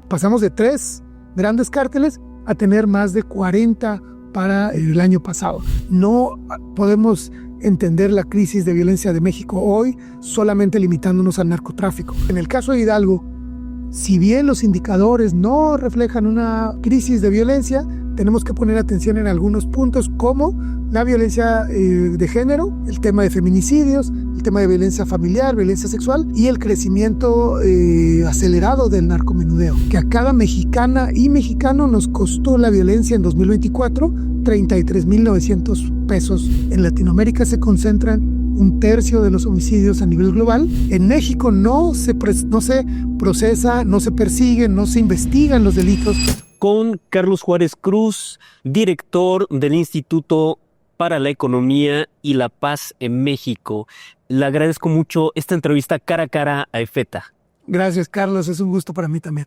pasamos de 3 grandes cárteles a tener más de 40 para el año pasado. No podemos entender la crisis de violencia de México hoy solamente limitándonos al narcotráfico. En el caso de Hidalgo, si bien los indicadores no reflejan una crisis de violencia, tenemos que poner atención en algunos puntos como la violencia de género, el tema de feminicidios, el tema de violencia familiar, violencia sexual y el crecimiento acelerado del narcomenudeo, que a cada mexicana y mexicano nos costó la violencia en 2024 33,900 pesos. En Latinoamérica se concentran 1/3 de los homicidios a nivel global. En México no se procesa, no se persiguen, no se investigan los delitos. Con Carlos Juárez Cruz, director del Instituto para la Economía y la Paz en México. Le agradezco mucho esta entrevista cara a cara a EFETA. Gracias, Carlos. Es un gusto para mí también.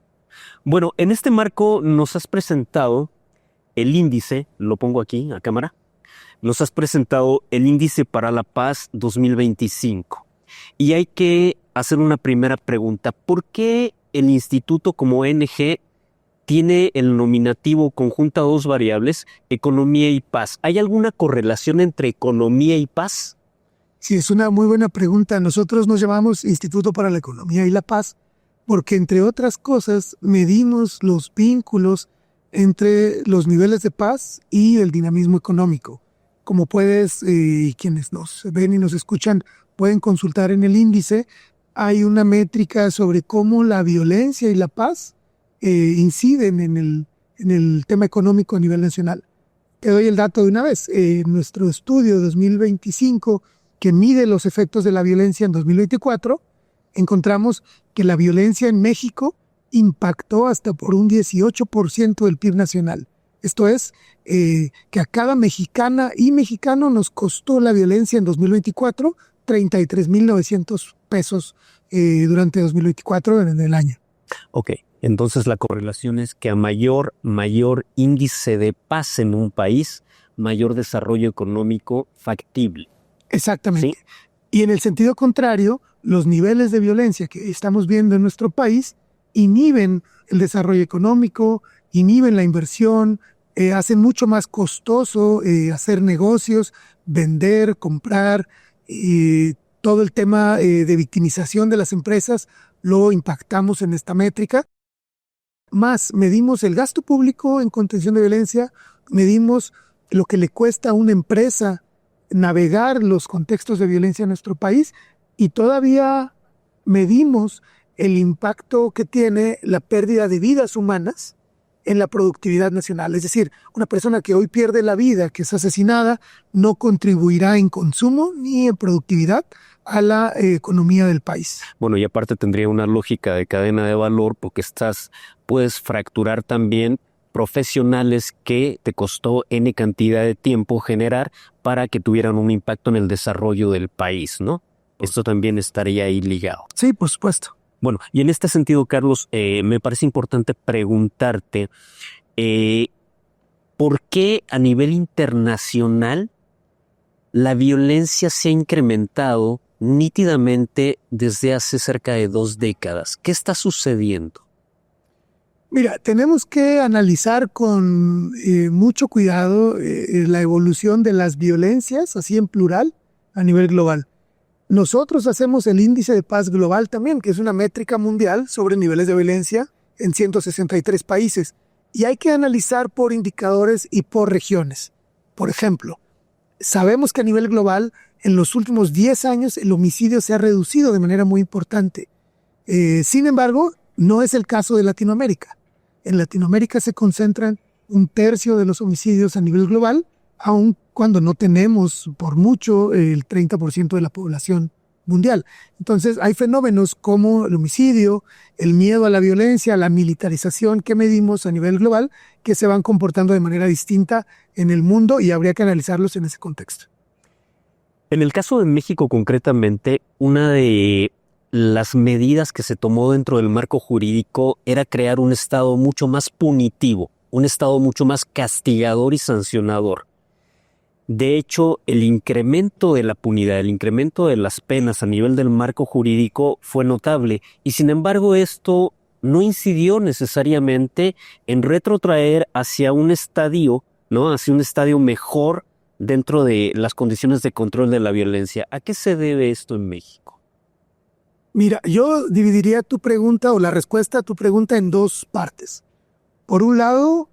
Bueno, en este marco nos has presentado el índice, lo pongo aquí a cámara, nos has presentado el Índice para la Paz 2025. Y hay que hacer una primera pregunta. ¿Por qué el instituto como ONG tiene el nominativo conjunta 2 variables, economía y paz? ¿Hay alguna correlación entre economía y paz? Sí, es una muy buena pregunta. Nosotros nos llamamos Instituto para la Economía y la Paz porque, entre otras cosas, medimos los vínculos entre los niveles de paz y el dinamismo económico. Como puedes, quienes nos ven y nos escuchan, pueden consultar en el índice, hay una métrica sobre cómo la violencia y la paz inciden en el tema económico a nivel nacional. Te doy el dato de una vez. Nuestro estudio 2025, que mide los efectos de la violencia en 2024, encontramos que la violencia en México impactó hasta por un 18% del PIB nacional. Esto es, que a cada mexicana y mexicano nos costó la violencia en 2024 33,900 pesos durante 2024 en el año. Ok, entonces la correlación es que a mayor índice de paz en un país, mayor desarrollo económico factible. Exactamente. ¿Sí? Y en el sentido contrario, los niveles de violencia que estamos viendo en nuestro país inhiben el desarrollo económico, inhiben la inversión, hacen mucho más costoso hacer negocios, vender, comprar, todo el tema de victimización de las empresas lo impactamos en esta métrica. Más, medimos el gasto público en contención de violencia, medimos lo que le cuesta a una empresa navegar los contextos de violencia en nuestro país y todavía medimos el impacto que tiene la pérdida de vidas humanas en la productividad nacional. Es decir, una persona que hoy pierde la vida, que es asesinada, no contribuirá en consumo ni en productividad a la economía del país. Bueno, y aparte tendría una lógica de cadena de valor porque puedes fracturar también profesionales que te costó N cantidad de tiempo generar para que tuvieran un impacto en el desarrollo del país, ¿no? Esto también estaría ahí ligado. Sí, por supuesto. Bueno, y en este sentido, Carlos, me parece importante preguntarte ¿por qué a nivel internacional la violencia se ha incrementado nítidamente desde hace cerca de 2 décadas? ¿Qué está sucediendo? Mira, tenemos que analizar con mucho cuidado la evolución de las violencias, así en plural, a nivel global. Nosotros hacemos el índice de paz global también, que es una métrica mundial sobre niveles de violencia en 163 países. Y hay que analizar por indicadores y por regiones. Por ejemplo, sabemos que a nivel global, en los últimos 10 años, el homicidio se ha reducido de manera muy importante. Sin embargo, no es el caso de Latinoamérica. En Latinoamérica se concentran 1/3 de los homicidios a nivel global, aun cuando no tenemos por mucho el 30% de la población mundial. Entonces hay fenómenos como el homicidio, el miedo a la violencia, la militarización que medimos a nivel global que se van comportando de manera distinta en el mundo y habría que analizarlos en ese contexto. En el caso de México concretamente, una de las medidas que se tomó dentro del marco jurídico era crear un Estado mucho más punitivo, un Estado mucho más castigador y sancionador. De hecho, el incremento de la punidad, el incremento de las penas a nivel del marco jurídico fue notable y sin embargo esto no incidió necesariamente en retrotraer hacia un estadio, ¿no? Hacia un estadio mejor dentro de las condiciones de control de la violencia. ¿A qué se debe esto en México? Mira, yo dividiría tu pregunta o la respuesta a tu pregunta en dos partes. Por un lado,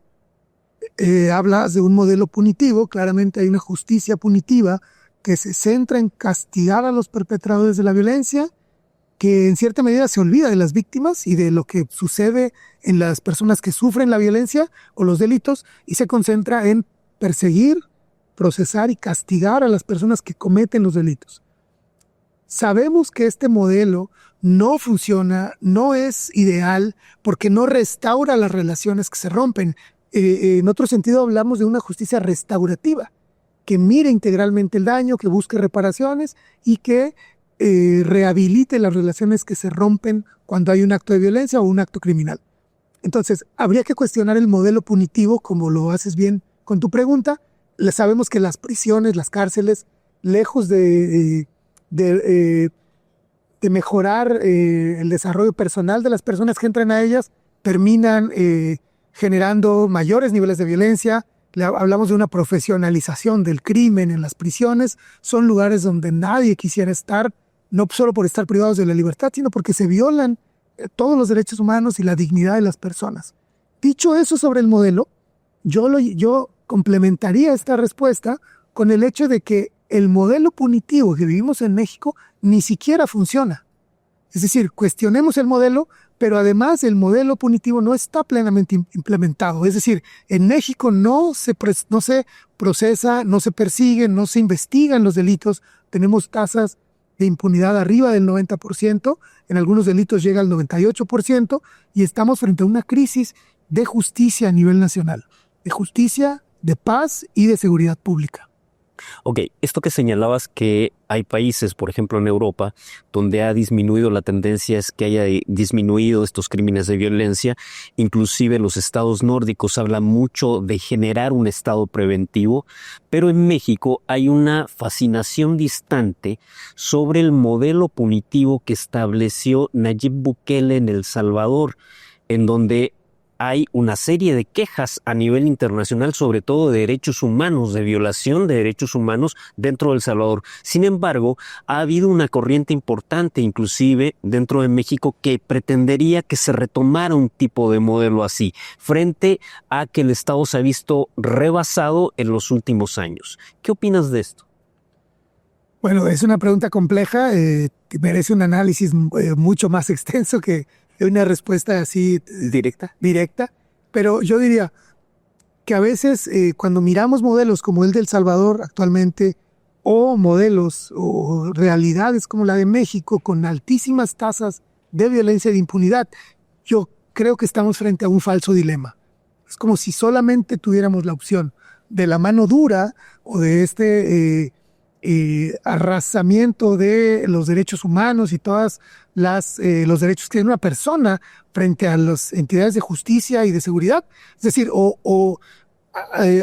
hablas de un modelo punitivo, claramente hay una justicia punitiva que se centra en castigar a los perpetradores de la violencia, que en cierta medida se olvida de las víctimas y de lo que sucede en las personas que sufren la violencia o los delitos y se concentra en perseguir, procesar y castigar a las personas que cometen los delitos. Sabemos que este modelo no funciona, no es ideal porque no restaura las relaciones que se rompen. En otro sentido hablamos de una justicia restaurativa que mire integralmente el daño, que busque reparaciones y que rehabilite las relaciones que se rompen cuando hay un acto de violencia o un acto criminal. Entonces, habría que cuestionar el modelo punitivo, como lo haces bien con tu pregunta. Sabemos que las prisiones, las cárceles, lejos de mejorar el desarrollo personal de las personas que entran a ellas, terminan generando mayores niveles de violencia. Hablamos de una profesionalización del crimen en las prisiones. Son lugares donde nadie quisiera estar, no solo por estar privados de la libertad, sino porque se violan todos los derechos humanos y la dignidad de las personas. Dicho eso sobre el modelo, yo complementaría esta respuesta con el hecho de que el modelo punitivo que vivimos en México ni siquiera funciona. Es decir, cuestionemos el modelo, pero además el modelo punitivo no está plenamente implementado. Es decir, en México no se procesa, no se persigue, no se investigan los delitos. Tenemos tasas de impunidad arriba del 90%, en algunos delitos llega al 98%, y estamos frente a una crisis de justicia a nivel nacional, de justicia, de paz y de seguridad pública. Ok, esto que señalabas que hay países, por ejemplo en Europa, donde ha disminuido la tendencia es que haya disminuido estos crímenes de violencia, inclusive los estados nórdicos hablan mucho de generar un estado preventivo, pero en México hay una fascinación distante sobre el modelo punitivo que estableció Nayib Bukele en El Salvador, en donde hay una serie de quejas a nivel internacional, sobre todo de derechos humanos, de violación de derechos humanos dentro de El Salvador. Sin embargo, ha habido una corriente importante, inclusive dentro de México, que pretendería que se retomara un tipo de modelo así, frente a que el Estado se ha visto rebasado en los últimos años. ¿Qué opinas de esto? Bueno, es una pregunta compleja, que merece un análisis mucho más extenso que una respuesta así directa, pero yo diría que a veces cuando miramos modelos como el de El Salvador actualmente, o modelos o realidades como la de México con altísimas tasas de violencia y de impunidad, yo creo que estamos frente a un falso dilema. Es como si solamente tuviéramos la opción de la mano dura o de este arrasamiento de los derechos humanos y todas los derechos que tiene una persona frente a las entidades de justicia y de seguridad. Es decir,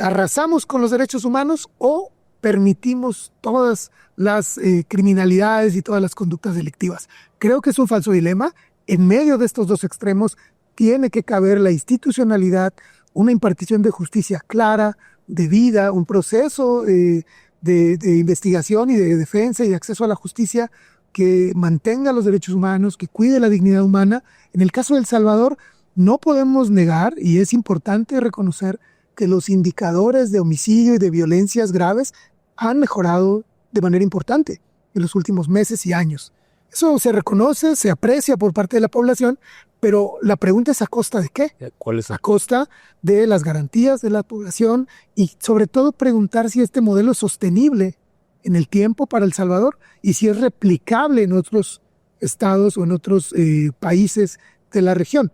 arrasamos con los derechos humanos o permitimos todas las criminalidades y todas las conductas delictivas. Creo que es un falso dilema. En medio de estos dos extremos tiene que caber la institucionalidad, una impartición de justicia clara, debida, un proceso de investigación y de defensa y de acceso a la justicia que mantenga los derechos humanos, que cuide la dignidad humana. En el caso de El Salvador, no podemos negar, y es importante reconocer, que los indicadores de homicidio y de violencias graves han mejorado de manera importante en los últimos meses y años. Eso se reconoce, se aprecia por parte de la población, pero la pregunta es ¿a costa de qué? ¿Cuál es? A costa de las garantías de la población y sobre todo preguntar si este modelo es sostenible en el tiempo para El Salvador y si es replicable en otros estados o en otros países de la región.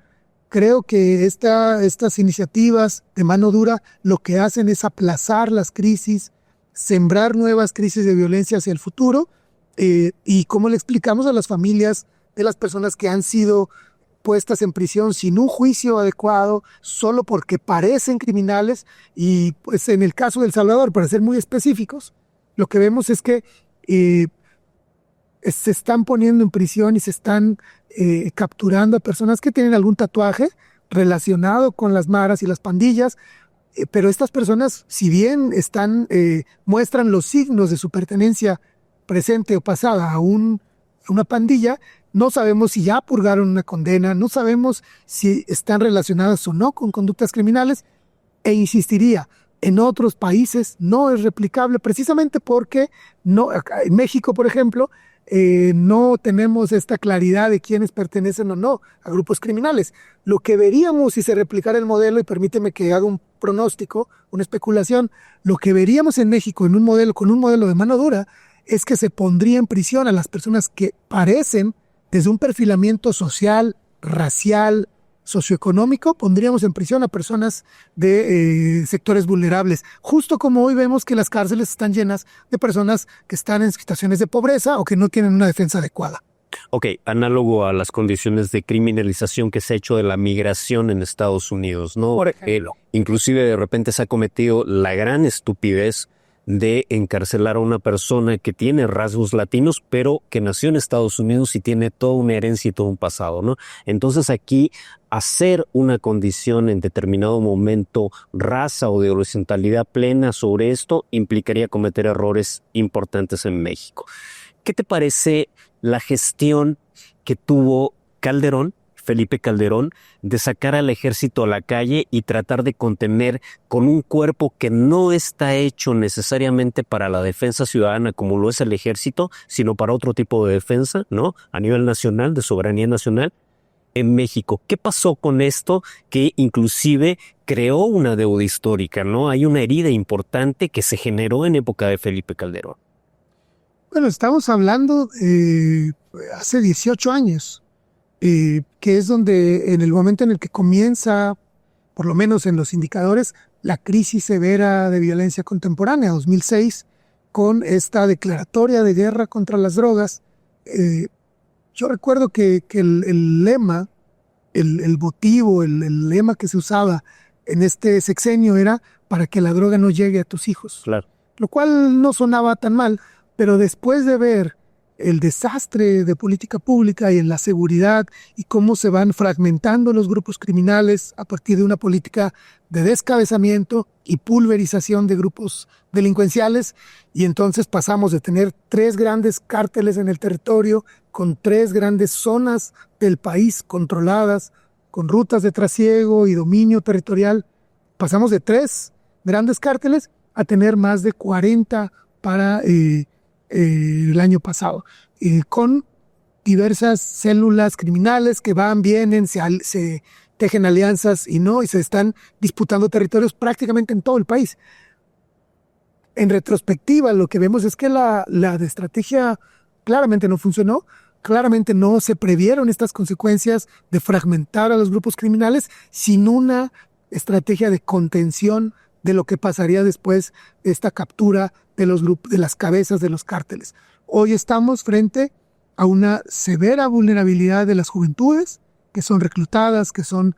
Creo que estas iniciativas de mano dura lo que hacen es aplazar las crisis, sembrar nuevas crisis de violencia hacia el futuro y cómo le explicamos a las familias de las personas que han sido puestas en prisión sin un juicio adecuado, solo porque parecen criminales. Y pues en el caso de El Salvador, para ser muy específicos, lo que vemos es que se están poniendo en prisión y se están capturando a personas que tienen algún tatuaje relacionado con las maras y las pandillas, pero estas personas, si bien muestran los signos de su pertenencia presente o pasada a una pandilla, no sabemos si ya purgaron una condena, no sabemos si están relacionadas o no con conductas criminales, e insistiría, en otros países no es replicable precisamente porque acá en México, por ejemplo, no tenemos esta claridad de quiénes pertenecen o no a grupos criminales. Lo que veríamos si se replicara el modelo, y permíteme que haga un pronóstico, una especulación, lo que veríamos en México con un modelo de mano dura es que se pondría en prisión a las personas que parecen, desde un perfilamiento social, racial, socioeconómico, pondríamos en prisión a personas de sectores vulnerables, justo como hoy vemos que las cárceles están llenas de personas que están en situaciones de pobreza o que no tienen una defensa adecuada. Ok, análogo a las condiciones de criminalización que se ha hecho de la migración en Estados Unidos, ¿no? Por ejemplo. Inclusive de repente se ha cometido la gran estupidez de encarcelar a una persona que tiene rasgos latinos, pero que nació en Estados Unidos y tiene toda una herencia y todo un pasado, ¿no? Entonces aquí hacer una condición en determinado momento, raza o de horizontalidad plena sobre esto, implicaría cometer errores importantes en México. ¿Qué te parece la gestión que tuvo Calderón, Felipe Calderón, de sacar al ejército a la calle y tratar de contener con un cuerpo que no está hecho necesariamente para la defensa ciudadana como lo es el ejército, sino para otro tipo de defensa, ¿no? A nivel nacional, de soberanía nacional, en México? ¿Qué pasó con esto que inclusive creó una deuda histórica, ¿no? Hay una herida importante que se generó en época de Felipe Calderón. Bueno, estamos hablando hace 18 años. Que es donde en el momento en el que comienza, por lo menos en los indicadores, la crisis severa de violencia contemporánea, 2006, con esta declaratoria de guerra contra las drogas. Yo recuerdo que el lema, el motivo, el lema que se usaba en este sexenio era para que la droga no llegue a tus hijos. Claro. Lo cual no sonaba tan mal, pero después de ver el desastre de política pública y en la seguridad y cómo se van fragmentando los grupos criminales a partir de una política de descabezamiento y pulverización de grupos delincuenciales, y entonces pasamos de tener 3 grandes cárteles en el territorio con 3 grandes zonas del país controladas, con rutas de trasiego y dominio territorial, pasamos de 3 grandes cárteles a tener más de 40 para el año pasado, con diversas células criminales que van, vienen, se tejen alianzas y se están disputando territorios prácticamente en todo el país. En retrospectiva, lo que vemos es que la estrategia claramente no funcionó, claramente no se previeron estas consecuencias de fragmentar a los grupos criminales sin una estrategia de contención de lo que pasaría después de esta captura de las cabezas de los cárteles. Hoy estamos frente a una severa vulnerabilidad de las juventudes, que son reclutadas, que son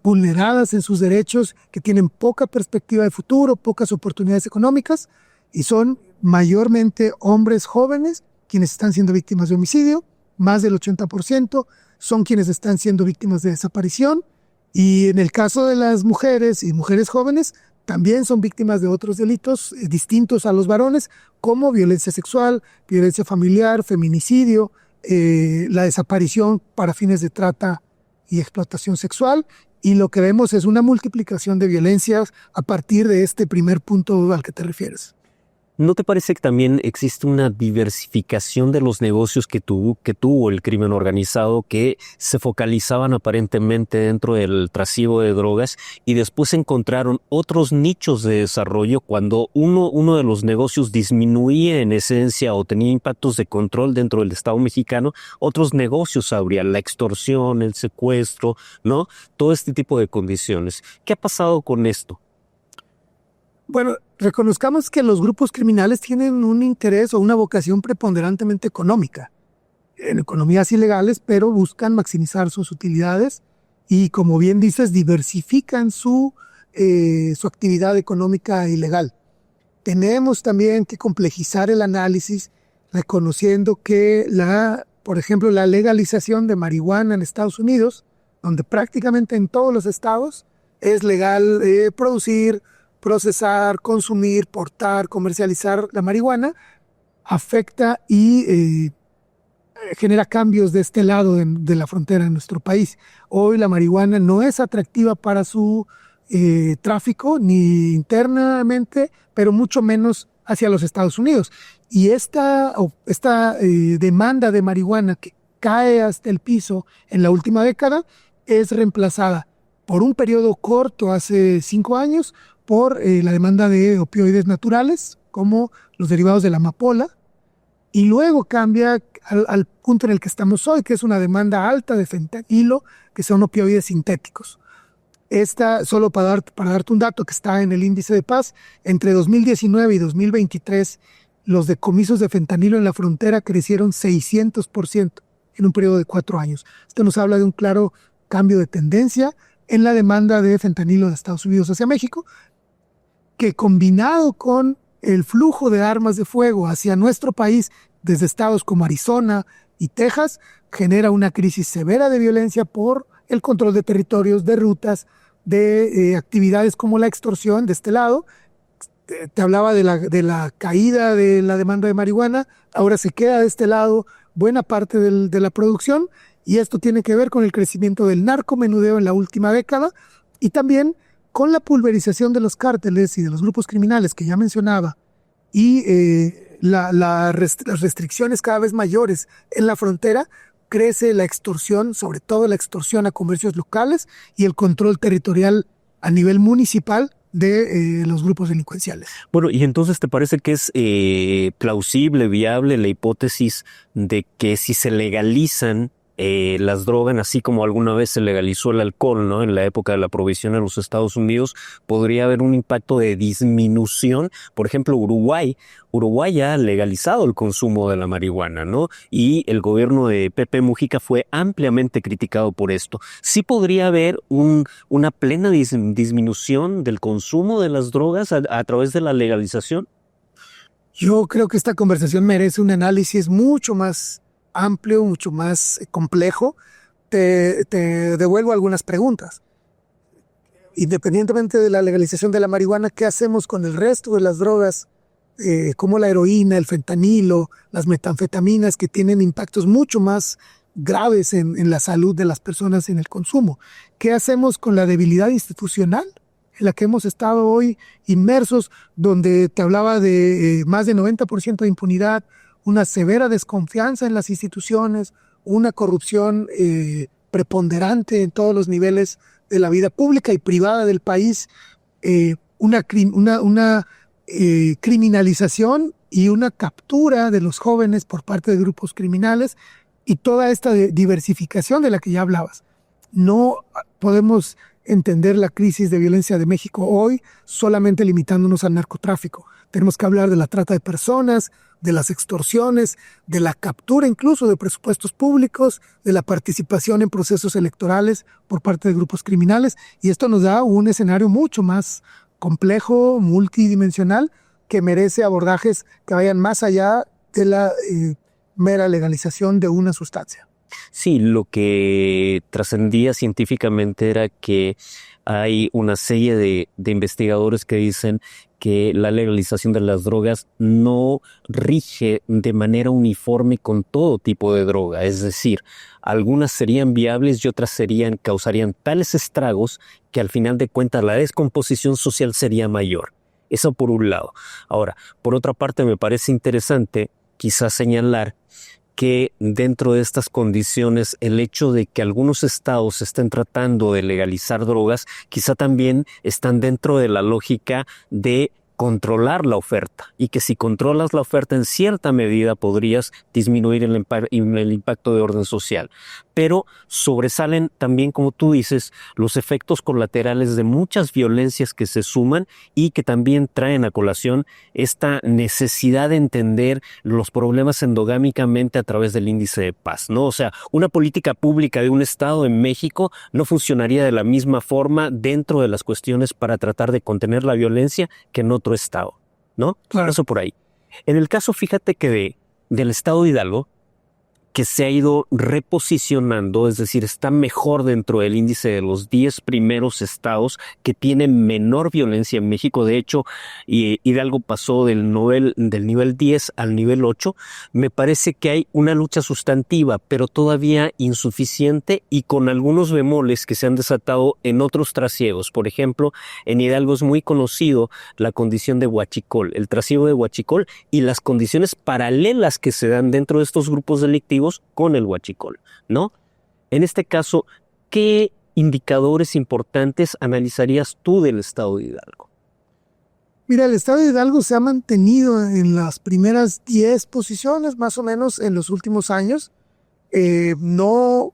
vulneradas en sus derechos, que tienen poca perspectiva de futuro, pocas oportunidades económicas, y son mayormente hombres jóvenes quienes están siendo víctimas de homicidio, más del 80% son quienes están siendo víctimas de desaparición, y en el caso de las mujeres y mujeres jóvenes, también son víctimas de otros delitos distintos a los varones, como violencia sexual, violencia familiar, feminicidio, la desaparición para fines de trata y explotación sexual. Y lo que vemos es una multiplicación de violencias a partir de este primer punto al que te refieres. ¿No te parece que también existe una diversificación de los negocios que tuvo el crimen organizado, que se focalizaban aparentemente dentro del trasiego de drogas y después encontraron otros nichos de desarrollo cuando uno de los negocios disminuía en esencia o tenía impactos de control dentro del Estado mexicano? Otros negocios abrían, la extorsión, el secuestro, ¿no? Todo este tipo de condiciones. ¿Qué ha pasado con esto? Bueno, reconozcamos que los grupos criminales tienen un interés o una vocación preponderantemente económica, en economías ilegales, pero buscan maximizar sus utilidades y, como bien dices, diversifican su actividad económica ilegal. Tenemos también que complejizar el análisis reconociendo que por ejemplo, la legalización de marihuana en Estados Unidos, donde prácticamente en todos los estados es legal producir, procesar, consumir, portar, comercializar la marihuana, afecta y genera cambios de este lado de la frontera en nuestro país. Hoy la marihuana no es atractiva para su tráfico, ni internamente, pero mucho menos hacia los Estados Unidos. Y esta demanda de marihuana que cae hasta el piso en la última década es reemplazada por un periodo corto, hace 5 años, por la demanda de opioides naturales, como los derivados de la amapola, y luego cambia al punto en el que estamos hoy, que es una demanda alta de fentanilo, que son opioides sintéticos. Solo para darte un dato que está en el índice de paz, entre 2019 y 2023, los decomisos de fentanilo en la frontera crecieron 600% en un periodo de 4 años. Esto nos habla de un claro cambio de tendencia en la demanda de fentanilo de Estados Unidos hacia México, que combinado con el flujo de armas de fuego hacia nuestro país desde estados como Arizona y Texas, genera una crisis severa de violencia por el control de territorios, de rutas, de actividades como la extorsión de este lado. Te hablaba de la caída de la demanda de marihuana, ahora se queda de este lado buena parte de la producción, y esto tiene que ver con el crecimiento del narcomenudeo en la última década y también con la pulverización de los cárteles y de los grupos criminales que ya mencionaba, y las restricciones cada vez mayores en la frontera, crece la extorsión, sobre todo la extorsión a comercios locales y el control territorial a nivel municipal de los grupos delincuenciales. Bueno, y entonces ¿te parece que es plausible, viable la hipótesis de que si se legalizan las drogas, así como alguna vez se legalizó el alcohol, ¿no? En la época de la prohibición en los Estados Unidos, podría haber un impacto de disminución? Por ejemplo, Uruguay ya ha legalizado el consumo de la marihuana, ¿no? Y el gobierno de Pepe Mujica fue ampliamente criticado por esto. ¿Sí podría haber una plena disminución del consumo de las drogas a través de la legalización? Yo creo que esta conversación merece un análisis mucho más amplio, mucho más complejo. Te devuelvo algunas preguntas. Independientemente de la legalización de la marihuana, ¿qué hacemos con el resto de las drogas, como la heroína, el fentanilo, las metanfetaminas, que tienen impactos mucho más graves en la salud de las personas en el consumo? ¿Qué hacemos con la debilidad institucional en la que hemos estado hoy inmersos, donde te hablaba de más de 90% de impunidad, una severa desconfianza en las instituciones, una corrupción preponderante en todos los niveles de la vida pública y privada del país, una criminalización y una captura de los jóvenes por parte de grupos criminales, y toda esta diversificación de la que ya hablabas? No podemos entender la crisis de violencia de México hoy solamente limitándonos al narcotráfico. Tenemos que hablar de la trata de personas, de las extorsiones, de la captura incluso de presupuestos públicos, de la participación en procesos electorales por parte de grupos criminales, y esto nos da un escenario mucho más complejo, multidimensional, que merece abordajes que vayan más allá de la mera legalización de una sustancia. Sí, lo que trascendía científicamente era que hay una serie de investigadores que dicen que la legalización de las drogas no rige de manera uniforme con todo tipo de droga. Es decir, algunas serían viables y otras causarían tales estragos que al final de cuentas la descomposición social sería mayor. Eso por un lado. Ahora, por otra parte, me parece interesante quizás señalar que dentro de estas condiciones el hecho de que algunos estados estén tratando de legalizar drogas quizá también están dentro de la lógica de controlar la oferta, y que si controlas la oferta en cierta medida podrías disminuir el impacto de orden social. Pero sobresalen también, como tú dices, los efectos colaterales de muchas violencias que se suman y que también traen a colación esta necesidad de entender los problemas endogámicamente a través del índice de paz, ¿no? O sea, una política pública de un estado en México no funcionaría de la misma forma dentro de las cuestiones para tratar de contener la violencia que en otro estado, ¿no? Claro. Eso por ahí. En el caso, fíjate que del estado de Hidalgo, que se ha ido reposicionando, es decir, está mejor dentro del índice de los 10 primeros estados que tienen menor violencia en México. De hecho, Hidalgo pasó del nivel 10 al nivel 8. Me parece que hay una lucha sustantiva, pero todavía insuficiente y con algunos bemoles que se han desatado en otros trasiegos. Por ejemplo, en Hidalgo es muy conocido la condición de huachicol, el trasiego de huachicol y las condiciones paralelas que se dan dentro de estos grupos delictivos con el huachicol, ¿no? En este caso, ¿qué indicadores importantes analizarías tú del estado de Hidalgo? Mira, el estado de Hidalgo se ha mantenido en las primeras 10 posiciones, más o menos, en los últimos años. No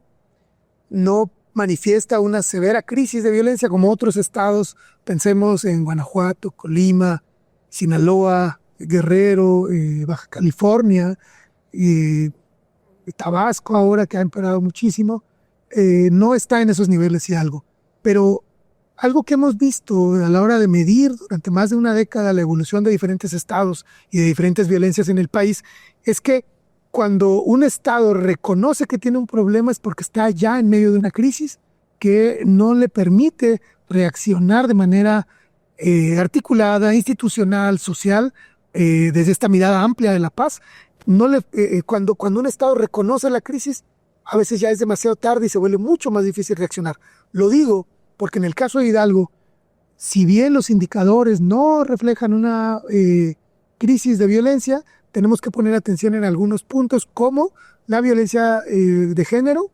manifiesta una severa crisis de violencia como otros estados. Pensemos en Guanajuato, Colima, Sinaloa, Guerrero, Baja California, Tabasco ahora, que ha empeorado muchísimo. No está en esos niveles Hidalgo. Pero algo que hemos visto a la hora de medir durante más de una década la evolución de diferentes estados y de diferentes violencias en el país es que cuando un estado reconoce que tiene un problema es porque está ya en medio de una crisis que no le permite reaccionar de manera articulada, institucional, social, desde esta mirada amplia de la paz. Cuando un estado reconoce la crisis, a veces ya es demasiado tarde y se vuelve mucho más difícil reaccionar. Lo digo porque en el caso de Hidalgo, si bien los indicadores no reflejan una crisis de violencia, tenemos que poner atención en algunos puntos como la violencia de género,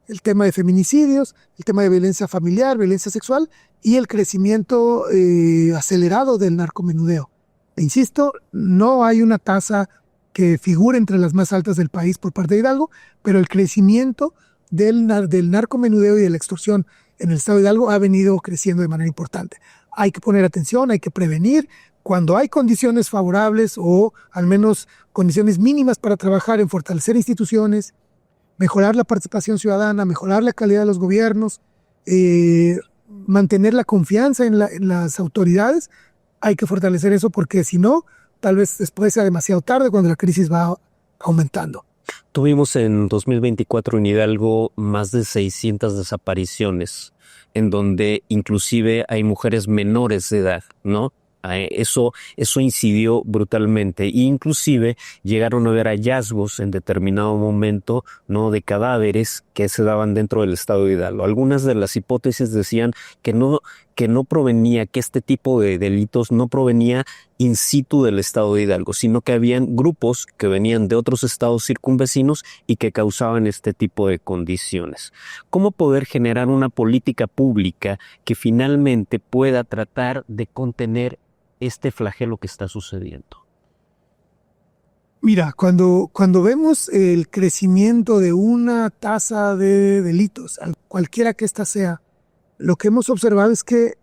el tema de feminicidios, el tema de violencia familiar, violencia sexual y el crecimiento acelerado del narcomenudeo. E insisto, no hay una tasa que figura entre las más altas del país por parte de Hidalgo, pero el crecimiento del narcomenudeo y de la extorsión en el estado de Hidalgo ha venido creciendo de manera importante. Hay que poner atención, hay que prevenir. Cuando hay condiciones favorables o al menos condiciones mínimas para trabajar en fortalecer instituciones, mejorar la participación ciudadana, mejorar la calidad de los gobiernos, mantener la confianza en las autoridades, hay que fortalecer eso porque si no, tal vez después sea demasiado tarde cuando la crisis va aumentando. Tuvimos en 2024 en Hidalgo más de 600 desapariciones, en donde inclusive hay mujeres menores de edad, ¿no? Eso incidió brutalmente e inclusive llegaron a haber hallazgos en determinado momento, ¿no?, de cadáveres que se daban dentro del estado de Hidalgo. Algunas de las hipótesis decían que este tipo de delitos no provenía in situ del estado de Hidalgo, sino que habían grupos que venían de otros estados circunvecinos y que causaban este tipo de condiciones. ¿Cómo poder generar una política pública que finalmente pueda tratar de contener este flagelo que está sucediendo? Mira, cuando vemos el crecimiento de una tasa de delitos, cualquiera que ésta sea, lo que hemos observado es que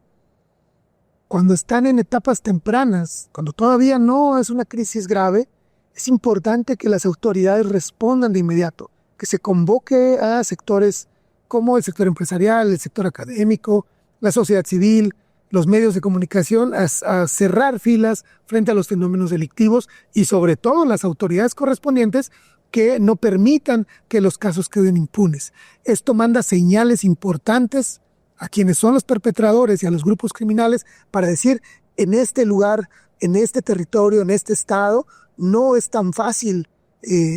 cuando están en etapas tempranas, cuando todavía no es una crisis grave, es importante que las autoridades respondan de inmediato, que se convoque a sectores como el sector empresarial, el sector académico, la sociedad civil, los medios de comunicación a cerrar filas frente a los fenómenos delictivos y sobre todo las autoridades correspondientes que no permitan que los casos queden impunes. Esto manda señales importantes a quienes son los perpetradores y a los grupos criminales para decir, en este lugar, en este territorio, en este estado, no es tan fácil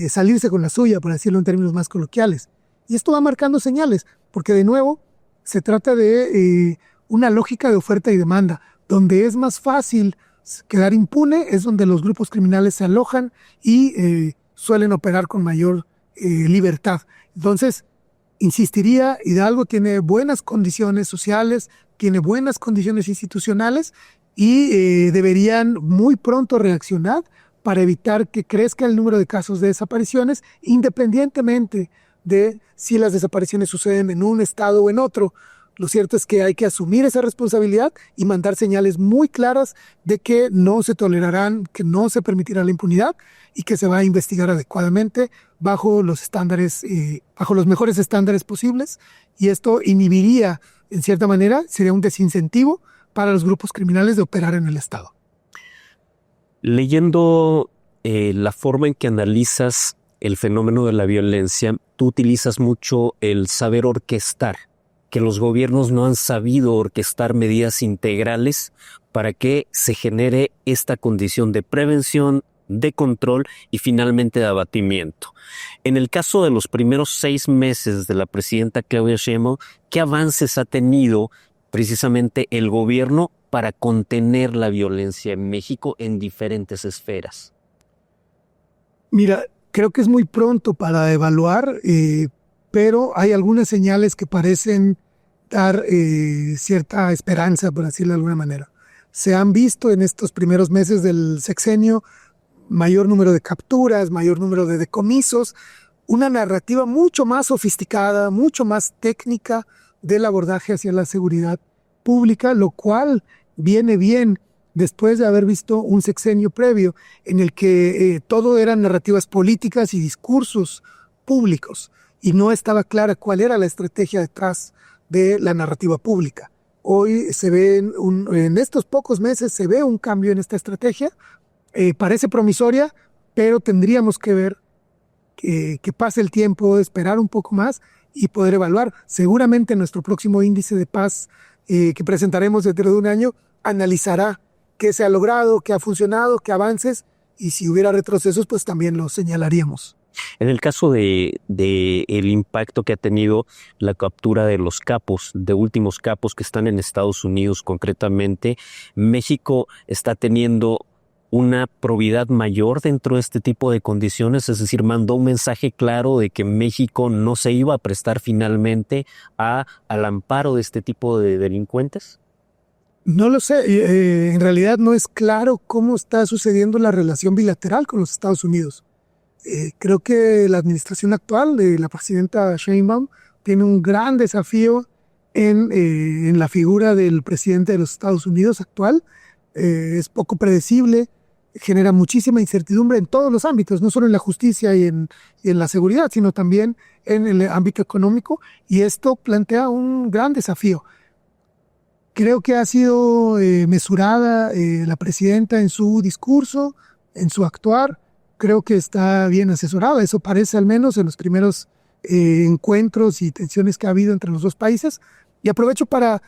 salirse con la suya, para decirlo en términos más coloquiales. Y esto va marcando señales, porque de nuevo se trata de una lógica de oferta y demanda. Donde es más fácil quedar impune es donde los grupos criminales se alojan y suelen operar con mayor libertad. Entonces, insistiría, Hidalgo tiene buenas condiciones sociales, tiene buenas condiciones institucionales y deberían muy pronto reaccionar para evitar que crezca el número de casos de desapariciones, independientemente de si las desapariciones suceden en un estado o en otro. Lo cierto es que hay que asumir esa responsabilidad y mandar señales muy claras de que no se tolerarán, que no se permitirá la impunidad y que se va a investigar adecuadamente bajo los estándares, bajo los mejores estándares posibles. Y esto inhibiría, en cierta manera, sería un desincentivo para los grupos criminales de operar en el Estado. Leyendo la forma en que analizas el fenómeno de la violencia, tú utilizas mucho el saber orquestar, que los gobiernos no han sabido orquestar medidas integrales para que se genere esta condición de prevención, de control y finalmente de abatimiento. En el caso de los primeros 6 meses de la presidenta Claudia Sheinbaum, ¿qué avances ha tenido precisamente el gobierno para contener la violencia en México en diferentes esferas? Mira, creo que es muy pronto para evaluar, pero hay algunas señales que parecen dar cierta esperanza, por decirlo de alguna manera. Se han visto en estos primeros meses del sexenio mayor número de capturas, mayor número de decomisos, una narrativa mucho más sofisticada, mucho más técnica del abordaje hacia la seguridad pública, lo cual viene bien después de haber visto un sexenio previo en el que todo eran narrativas políticas y discursos públicos y no estaba clara cuál era la estrategia detrás de la narrativa pública. Hoy se ve, en estos pocos meses se ve un cambio en esta estrategia. Parece promisoria, pero tendríamos que ver que pase el tiempo, esperar un poco más y poder evaluar. Seguramente nuestro próximo índice de paz que presentaremos dentro de un año analizará qué se ha logrado, qué ha funcionado, qué avances, y si hubiera retrocesos, pues también los señalaríamos. En el caso de el impacto que ha tenido la captura de los capos, de últimos capos que están en Estados Unidos concretamente, México está teniendo una probidad mayor dentro de este tipo de condiciones, es decir, mandó un mensaje claro de que México no se iba a prestar finalmente al amparo de este tipo de delincuentes. No lo sé, en realidad no es claro cómo está sucediendo la relación bilateral con los Estados Unidos. Creo que la administración actual de la presidenta Sheinbaum tiene un gran desafío en la figura del presidente de los Estados Unidos actual. Es poco predecible, genera muchísima incertidumbre en todos los ámbitos, no solo en la justicia y en la seguridad, sino también en el ámbito económico, y esto plantea un gran desafío. Creo que ha sido mesurada la presidenta en su discurso, en su actuar. Creo que está bien asesorada, eso parece al menos en los primeros encuentros y tensiones que ha habido entre los dos países. Y aprovecho para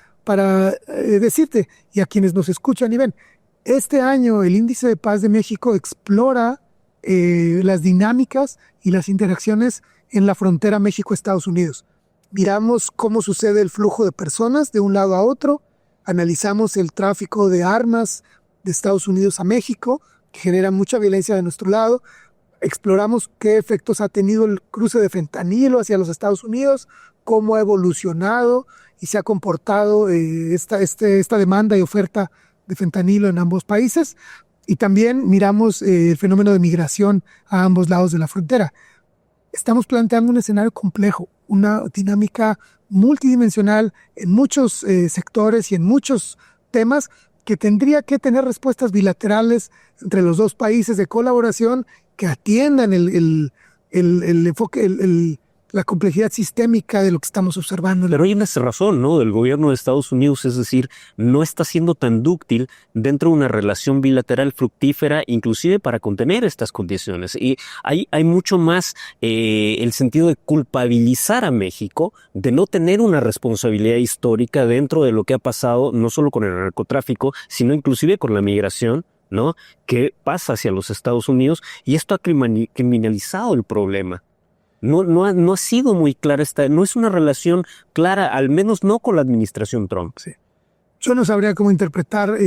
decirte, y a quienes nos escuchan y ven, este año el Índice de Paz de México explora las dinámicas y las interacciones en la frontera México-Estados Unidos. Miramos cómo sucede el flujo de personas de un lado a otro, analizamos el tráfico de armas de Estados Unidos a México, que genera mucha violencia de nuestro lado. Exploramos qué efectos ha tenido el cruce de fentanilo hacia los Estados Unidos, cómo ha evolucionado y se ha comportado esta demanda y oferta de fentanilo en ambos países. Y también miramos el fenómeno de migración a ambos lados de la frontera. Estamos planteando un escenario complejo, una dinámica multidimensional en muchos sectores y en muchos temas que tendría que tener respuestas bilaterales entre los dos países de colaboración que atiendan el enfoque, la complejidad sistémica de lo que estamos observando. Pero hay una razón, ¿no?, del gobierno de Estados Unidos, es decir, no está siendo tan dúctil dentro de una relación bilateral fructífera, inclusive para contener estas condiciones. Y hay mucho más el sentido de culpabilizar a México de no tener una responsabilidad histórica dentro de lo que ha pasado, no solo con el narcotráfico, sino inclusive con la migración, ¿no?, que pasa hacia los Estados Unidos, y esto ha criminalizado el problema. No ha sido muy clara no es una relación clara, al menos no con la administración Trump. Sí. Yo no sabría cómo interpretar,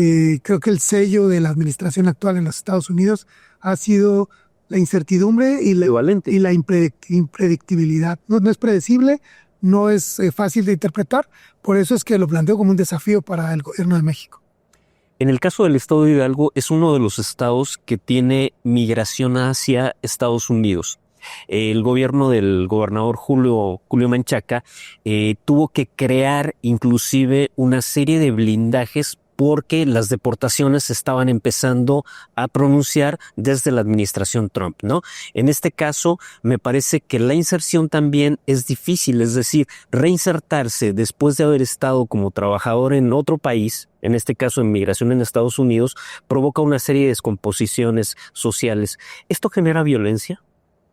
creo que el sello de la administración actual en los Estados Unidos ha sido la incertidumbre y la impredictibilidad. No es predecible, no es fácil de interpretar, por eso es que lo planteo como un desafío para el gobierno de México. En el caso del estado de Hidalgo, es uno de los estados que tiene migración hacia Estados Unidos. El gobierno del gobernador Julio Menchaca tuvo que crear inclusive una serie de blindajes porque las deportaciones se estaban empezando a pronunciar desde la administración Trump, ¿no? En este caso, me parece que la inserción también es difícil, es decir, reinsertarse después de haber estado como trabajador en otro país, en este caso en migración en Estados Unidos, provoca una serie de descomposiciones sociales. ¿Esto genera violencia?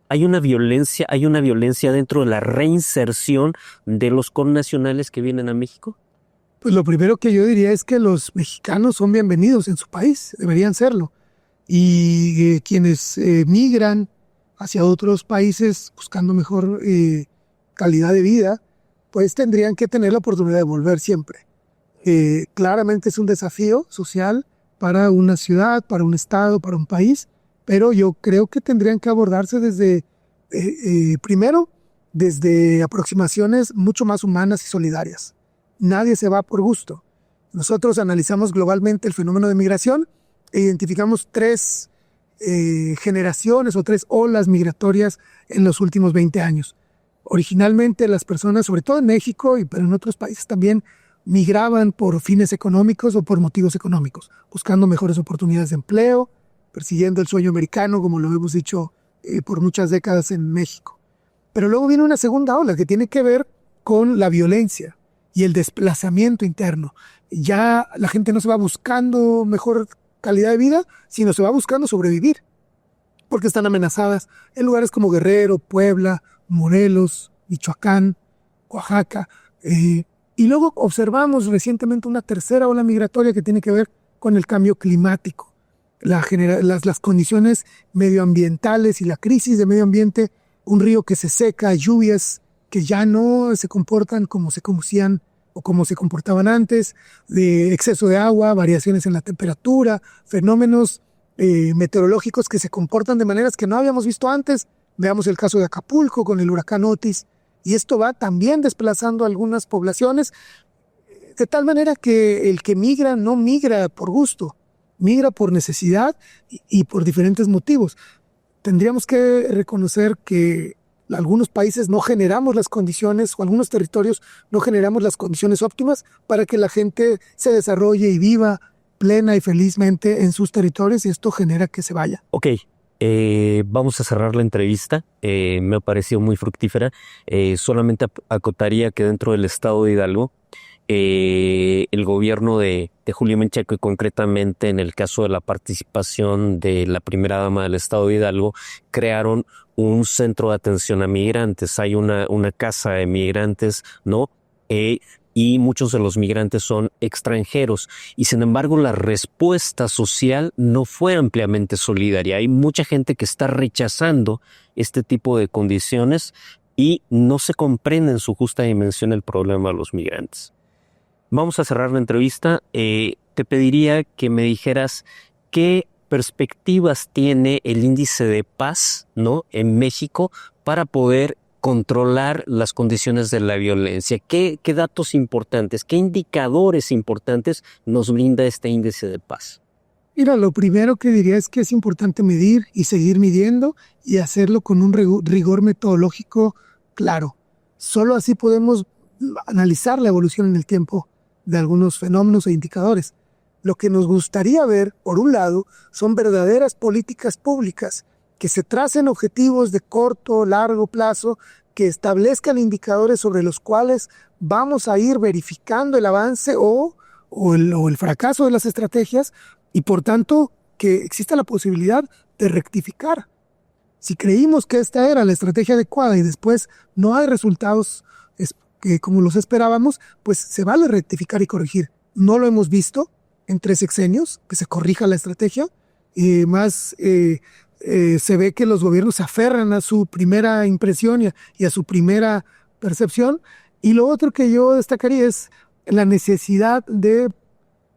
Hay una violencia dentro de la reinserción de los connacionales que vienen a México. Pues lo primero que yo diría es que los mexicanos son bienvenidos en su país, deberían serlo. Y quienes migran hacia otros países buscando mejor calidad de vida, pues tendrían que tener la oportunidad de volver siempre. Claramente es un desafío social para una ciudad, para un estado, para un país, pero yo creo que tendrían que abordarse desde, primero, desde aproximaciones mucho más humanas y solidarias. Nadie se va por gusto. Nosotros analizamos globalmente el fenómeno de migración e identificamos 3 generaciones o 3 olas migratorias en los últimos 20 años. Originalmente las personas, sobre todo en México, pero en otros países también, migraban por fines económicos o por motivos económicos, buscando mejores oportunidades de empleo, persiguiendo el sueño americano, como lo hemos dicho por muchas décadas en México. Pero luego viene una segunda ola que tiene que ver con la violencia y el desplazamiento interno. Ya la gente no se va buscando mejor calidad de vida, sino se va buscando sobrevivir, porque están amenazadas en lugares como Guerrero, Puebla, Morelos, Michoacán, Oaxaca. Y luego observamos recientemente una tercera ola migratoria que tiene que ver con el cambio climático, las condiciones medioambientales y la crisis de medio ambiente, un río que se seca, lluvias que ya no se comportan como se conocían o como se comportaban antes, de exceso de agua, variaciones en la temperatura, fenómenos meteorológicos que se comportan de maneras que no habíamos visto antes. Veamos el caso de Acapulco con el huracán Otis, y esto va también desplazando algunas poblaciones, de tal manera que el que migra no migra por gusto, migra por necesidad y por diferentes motivos. Tendríamos que reconocer que algunos países no generamos las condiciones, o algunos territorios no generamos las condiciones óptimas para que la gente se desarrolle y viva plena y felizmente en sus territorios, y esto genera que se vaya. Ok, vamos a cerrar la entrevista. Me ha parecido muy fructífera. Solamente acotaría que dentro del estado de Hidalgo, el gobierno de Julio Menchaca, y concretamente en el caso de la participación de la primera dama del estado de Hidalgo, crearon un centro de atención a migrantes. Hay una casa de migrantes, ¿no? Y muchos de los migrantes son extranjeros, y sin embargo la respuesta social no fue ampliamente solidaria. Hay mucha gente que está rechazando este tipo de condiciones y no se comprende en su justa dimensión el problema de los migrantes. Vamos a cerrar la entrevista. Te pediría que me dijeras qué perspectivas tiene el índice de paz, ¿no?, en México para poder controlar las condiciones de la violencia. ¿Qué datos importantes, qué indicadores importantes nos brinda este índice de paz? Mira, lo primero que diría es que es importante medir y seguir midiendo y hacerlo con un rigor metodológico claro. Solo así podemos analizar la evolución en el tiempo de algunos fenómenos e indicadores. Lo que nos gustaría ver, por un lado, son verdaderas políticas públicas que se tracen objetivos de corto, largo plazo, que establezcan indicadores sobre los cuales vamos a ir verificando el avance o el fracaso de las estrategias, y por tanto que exista la posibilidad de rectificar. Si creímos que esta era la estrategia adecuada y después no hay resultados como los esperábamos, pues se vale rectificar y corregir. No lo hemos visto en 3 sexenios, que se corrija la estrategia, y más se ve que los gobiernos se aferran a su primera impresión y a su primera percepción. Y lo otro que yo destacaría es la necesidad de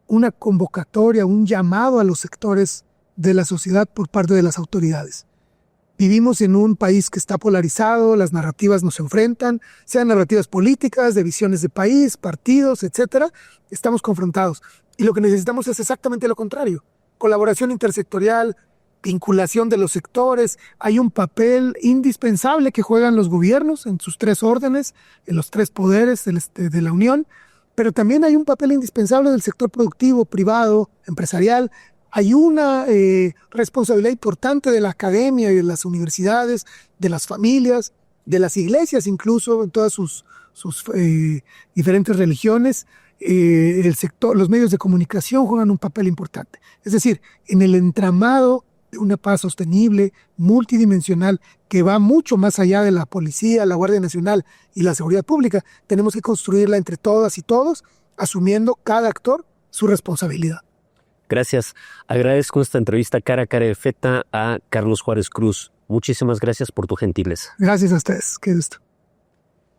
una convocatoria, un llamado a los sectores de la sociedad por parte de las autoridades. Vivimos en un país que está polarizado, las narrativas nos enfrentan, sean narrativas políticas, de visiones de país, partidos, etcétera. Estamos confrontados. Y lo que necesitamos es exactamente lo contrario: colaboración intersectorial, vinculación de los sectores. Hay un papel indispensable que juegan los gobiernos en sus 3 órdenes, en los 3 poderes de la Unión, pero también hay un papel indispensable del sector productivo, privado, empresarial. Hay una responsabilidad importante de la academia y de las universidades, de las familias, de las iglesias incluso, en todas sus diferentes religiones. El sector, los medios de comunicación juegan un papel importante. Es decir, en el entramado de una paz sostenible, multidimensional, que va mucho más allá de la policía, la Guardia Nacional y la seguridad pública, tenemos que construirla entre todas y todos, asumiendo cada actor su responsabilidad. Gracias. Agradezco esta entrevista cara a cara de Feta a Carlos Juárez Cruz. Muchísimas gracias por tu gentileza. Gracias a ustedes. Qué gusto.